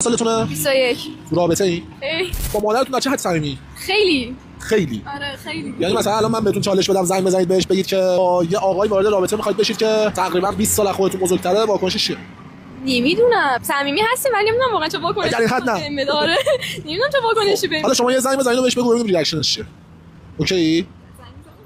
سالتونه؟ 21. تو رابطه ای؟ خیلی. با مادرتون چه حد صمیمی؟ خیلی. آره خیلی. یعنی مثلا الان من بهتون چالش بدم زنگ بزنید بهش بگید که یه آقای وارد رابطه میخواید بشید که تقریبا 20 سال از خودتون بزرگتره، واکنشش چیه؟ نمیدونم. صمیمی هستیم ولی نمیدونم واقعا چه واکنشی در این حد نه. نمیدونم چه واکنشی بدیم. حالا شما یه زنگ بزنید و بهش بگو ببینیم ریاکشنش چیه. اوکی؟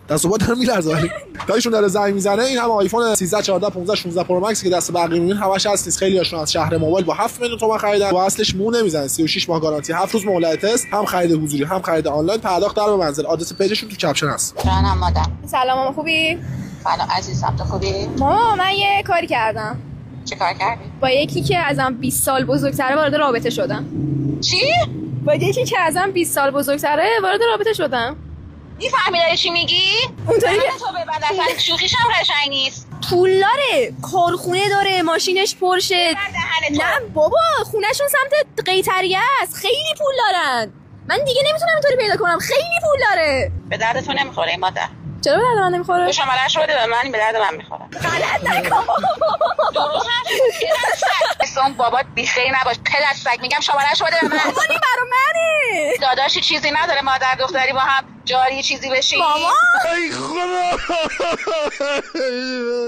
دست و پا داره میلرزه ولی دایشون داره زنگ میزنه. این هم آیفون 13 14 15 16 پرو مکس که دست بقیه میبینین همش هست نیست. خیلی هاشون از شهر موبایل با 7 میلیون تومان خریدن و اصلش مو نمیزنه. 36 ماه گارانتی، 7 روز مهلت تست، هم خرید حضوری هم خرید آنلاین، پرداخت در به منزل. آدرس پیجشون تو کپشن هست. جانم مادر. سلام ماما، خوبی؟ سلام عزیزم، تو خوبی؟ ماما من یه کاری کردم. چه کار کردی؟ با یکی که ازم 20 سال بزرگتره وارد رابطه شدم. چی؟ با یکی که ازم 20 سال بزرگتره وارد رابطه شدم. میفهمی داری چی میگی؟ اونطوری تو ببند اصلا شوخیش هم قشنگ نیست. پول داره، کارخونه داره، ماشینش پرشه. نه بابا، خونهشون سمت قیطریه است. خیلی پول دارن. من دیگه نمیتونم اینطوری پیدا کنم. خیلی پول داره. به درد تو نمیخوره این مادر. چرا به درد من نمیخوره؟ تو شماره‌اش بده به من، به درد من میخوره. غلط نکن. درست هست. اون بابات بیخیر نباش. پدر سگ میگم شماره‌اش بده به من. مامان این برا منه. داداشی چیزی نداره مادر دختری با هم جاری چیزی بشی؟ مامان ای خدا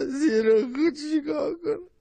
زیرا خود چیکار کنم؟